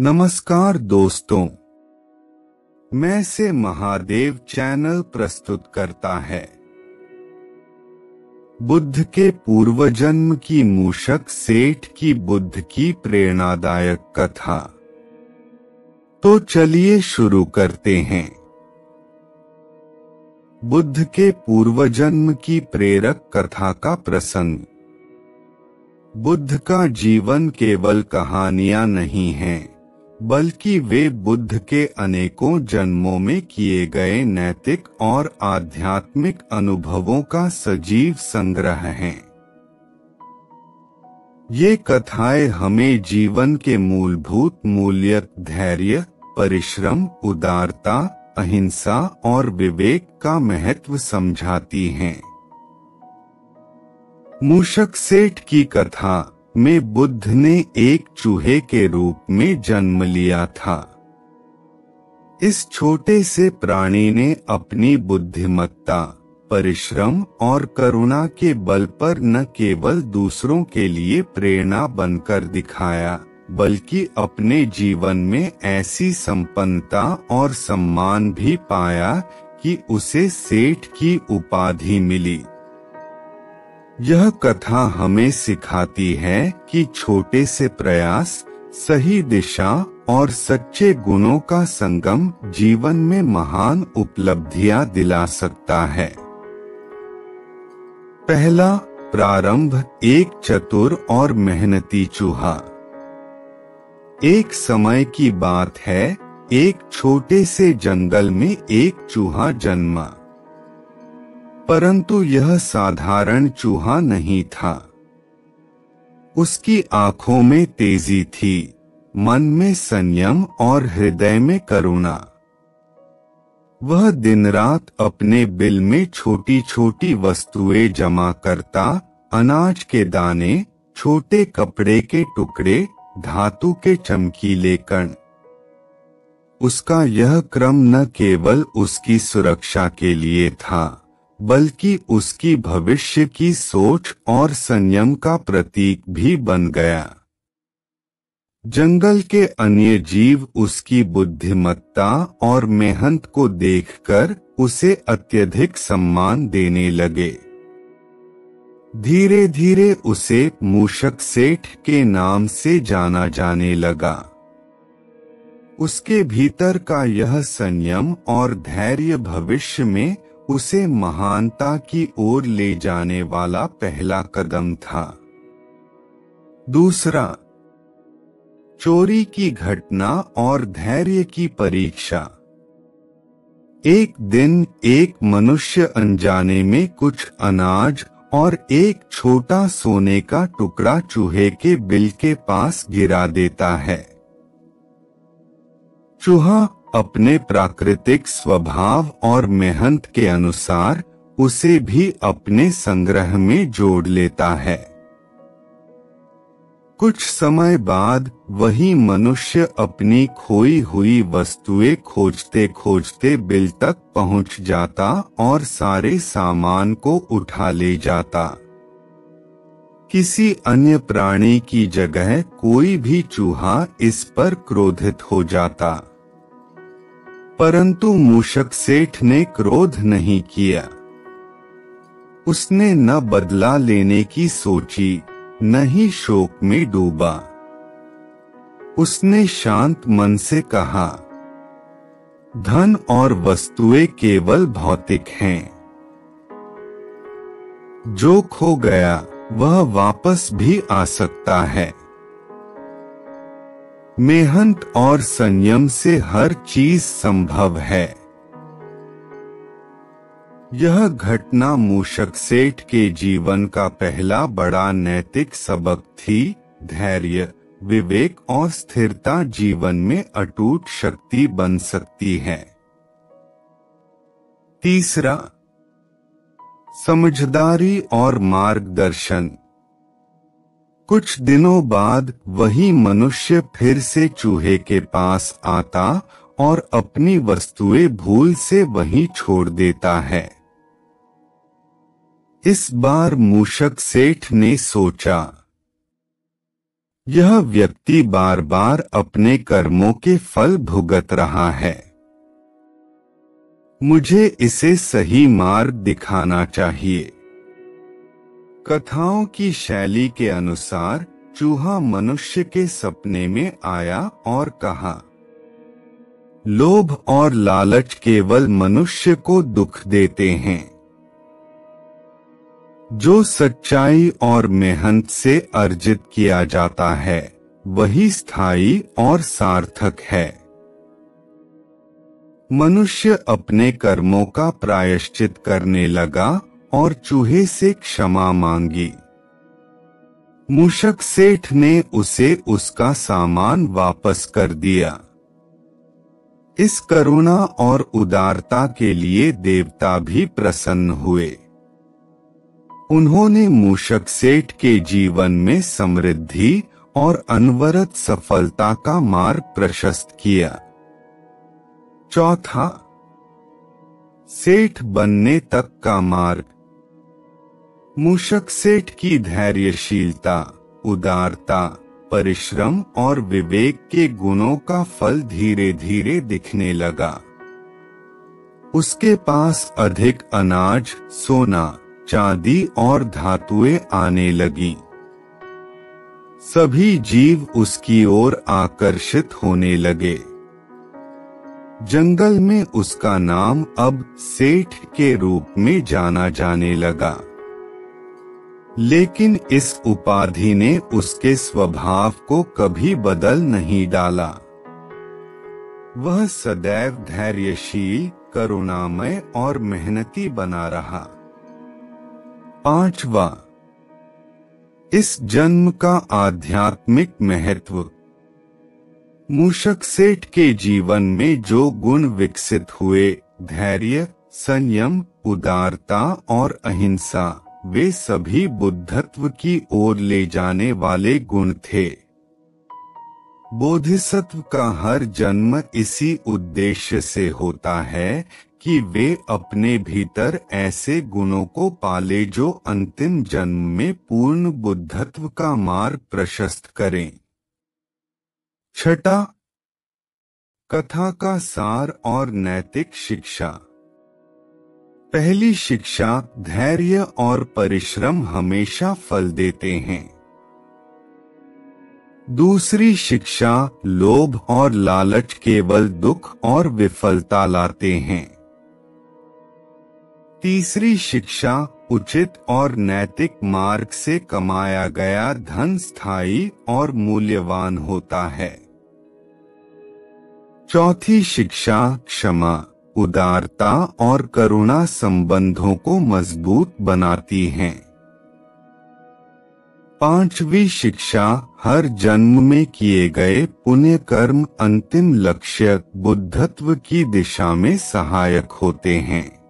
नमस्कार दोस्तों, मैं से महादेव चैनल प्रस्तुत करता है बुद्ध के पूर्व जन्म की मूषक सेठ की बुद्ध की प्रेरणादायक कथा। तो चलिए शुरू करते हैं। बुद्ध के पूर्व जन्म की प्रेरक कथा का प्रसंग। बुद्ध का जीवन केवल कहानियां नहीं हैं, बल्कि वे बुद्ध के अनेकों जन्मों में किए गए नैतिक और आध्यात्मिक अनुभवों का सजीव संग्रह हैं। ये कथाएं हमें जीवन के मूलभूत मूल्य धैर्य, परिश्रम, उदारता, अहिंसा और विवेक का महत्व समझाती हैं। मूषक सेठ की कथा में बुद्ध ने एक चूहे के रूप में जन्म लिया था। इस छोटे से प्राणी ने अपनी बुद्धिमत्ता, परिश्रम और करुणा के बल पर न केवल दूसरों के लिए प्रेरणा बनकर दिखाया, बल्कि अपने जीवन में ऐसी संपन्नता और सम्मान भी पाया कि उसे सेठ की उपाधि मिली। यह कथा हमें सिखाती है कि छोटे से प्रयास, सही दिशा और सच्चे गुणों का संगम जीवन में महान उपलब्धियां दिला सकता है। पहला प्रारंभ। एक चतुर और मेहनती चूहा। एक समय की बात है, एक छोटे से जंगल में एक चूहा जन्मा। परंतु यह साधारण चूहा नहीं था। उसकी आंखों में तेजी थी, मन में संयम और हृदय में करुणा। वह दिन रात अपने बिल में छोटी छोटी वस्तुएं जमा करता, अनाज के दाने, छोटे कपड़े के टुकड़े, धातु के चमकीले कण। उसका यह क्रम न केवल उसकी सुरक्षा के लिए था, बल्कि उसकी भविष्य की सोच और संयम का प्रतीक भी बन गया। जंगल के अन्य जीव उसकी बुद्धिमत्ता और मेहनत को देखकर उसे अत्यधिक सम्मान देने लगे। धीरे धीरे उसे मूषक सेठ के नाम से जाना जाने लगा। उसके भीतर का यह संयम और धैर्य भविष्य में उसे महानता की ओर ले जाने वाला पहला कदम था। दूसरा, चोरी की घटना और धैर्य की परीक्षा। एक दिन एक मनुष्य अनजाने में कुछ अनाज और एक छोटा सोने का टुकड़ा चूहे के बिल के पास गिरा देता है। चूहा अपने प्राकृतिक स्वभाव और मेहनत के अनुसार उसे भी अपने संग्रह में जोड़ लेता है। कुछ समय बाद वही मनुष्य अपनी खोई हुई वस्तुएं खोजते खोजते बिल तक पहुंच जाता और सारे सामान को उठा ले जाता। किसी अन्य प्राणी की जगह कोई भी चूहा इस पर क्रोधित हो जाता, परंतु मूषक सेठ ने क्रोध नहीं किया। उसने न बदला लेने की सोची, न ही शोक में डूबा। उसने शांत मन से कहा, धन और वस्तुएं केवल भौतिक हैं। जो खो गया वह वापस भी आ सकता है। मेहनत और संयम से हर चीज संभव है। यह घटना मूषक सेठ के जीवन का पहला बड़ा नैतिक सबक थी। धैर्य, विवेक और स्थिरता जीवन में अटूट शक्ति बन सकती है। तीसरा, समझदारी और मार्गदर्शन। कुछ दिनों बाद वही मनुष्य फिर से चूहे के पास आता और अपनी वस्तुएं भूल से वहीं छोड़ देता है। इस बार मूषक सेठ ने सोचा, यह व्यक्ति बार बार अपने कर्मों के फल भुगत रहा है। मुझे इसे सही मार्ग दिखाना चाहिए। कथाओं की शैली के अनुसार चूहा मनुष्य के सपने में आया और कहा, लोभ और लालच केवल मनुष्य को दुख देते हैं। जो सच्चाई और मेहनत से अर्जित किया जाता है वही स्थायी और सार्थक है। मनुष्य अपने कर्मों का प्रायश्चित करने लगा और चूहे से क्षमा मांगी। मूषक सेठ ने उसे उसका सामान वापस कर दिया। इस करुणा और उदारता के लिए देवता भी प्रसन्न हुए। उन्होंने मूषक सेठ के जीवन में समृद्धि और अनवरत सफलता का मार्ग प्रशस्त किया। चौथा, सेठ बनने तक का मार्ग। मूषक सेठ की धैर्यशीलता, उदारता, परिश्रम और विवेक के गुणों का फल धीरे धीरे दिखने लगा। उसके पास अधिक अनाज, सोना, चांदी और धातुएं आने लगी। सभी जीव उसकी ओर आकर्षित होने लगे। जंगल में उसका नाम अब सेठ के रूप में जाना जाने लगा। लेकिन इस उपाधि ने उसके स्वभाव को कभी बदल नहीं डाला। वह सदैव धैर्यशील, करुणामय और मेहनती बना रहा। पांचवा, इस जन्म का आध्यात्मिक महत्व। मूषक सेठ के जीवन में जो गुण विकसित हुए, धैर्य, संयम, उदारता और अहिंसा, वे सभी बुद्धत्व की ओर ले जाने वाले गुण थे। बोधिसत्व का हर जन्म इसी उद्देश्य से होता है कि वे अपने भीतर ऐसे गुणों को पाले जो अंतिम जन्म में पूर्ण बुद्धत्व का मार्ग प्रशस्त करें। छठा, कथा का सार और नैतिक शिक्षा। पहली शिक्षा, धैर्य और परिश्रम हमेशा फल देते हैं। दूसरी शिक्षा, लोभ और लालच केवल दुख और विफलता लाते हैं। तीसरी शिक्षा, उचित और नैतिक मार्ग से कमाया गया धन स्थायी और मूल्यवान होता है। चौथी शिक्षा, क्षमा, उदारता और करुणा संबंधों को मजबूत बनाती हैं। पांचवी शिक्षा, हर जन्म में किए गए पुण्य कर्म अंतिम लक्ष्य बुद्धत्व की दिशा में सहायक होते हैं।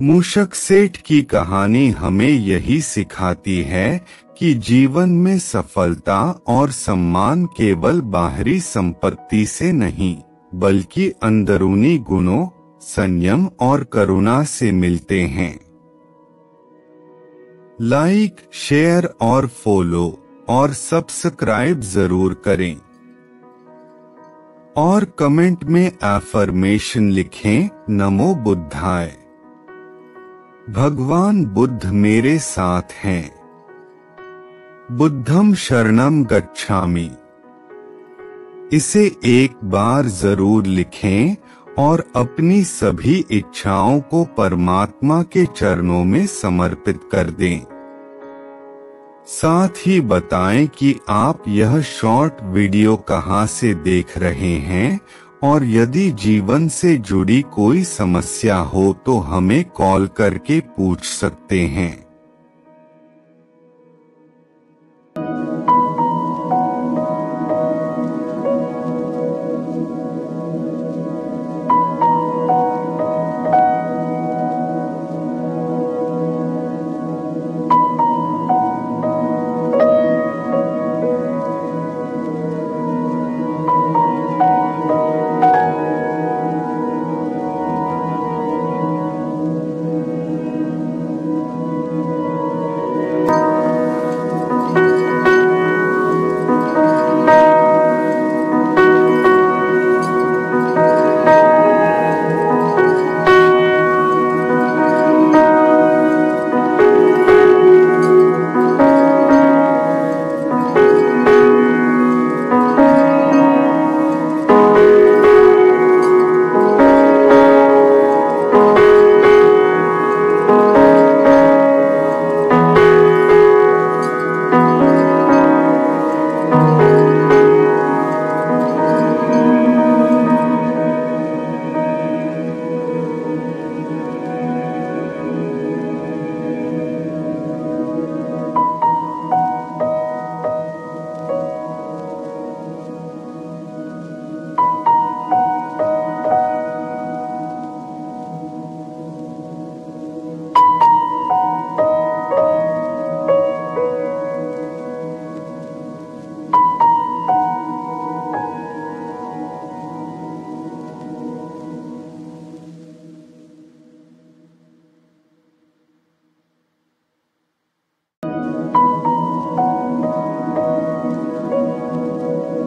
मूषक सेठ की कहानी हमें यही सिखाती है कि जीवन में सफलता और सम्मान केवल बाहरी संपत्ति से नहीं, बल्कि अंदरूनी गुणों, संयम और करुणा से मिलते हैं। लाइक, शेयर और फॉलो और सब्सक्राइब जरूर करें और कमेंट में एफर्मेशन लिखें, नमो बुद्धाय। भगवान बुद्ध मेरे साथ हैं। बुद्धम शरणम गच्छामि। इसे एक बार जरूर लिखें और अपनी सभी इच्छाओं को परमात्मा के चरणों में समर्पित कर दें। साथ ही बताएं कि आप यह शॉर्ट वीडियो कहां से देख रहे हैं और यदि जीवन से जुड़ी कोई समस्या हो तो हमें कॉल करके पूछ सकते हैं।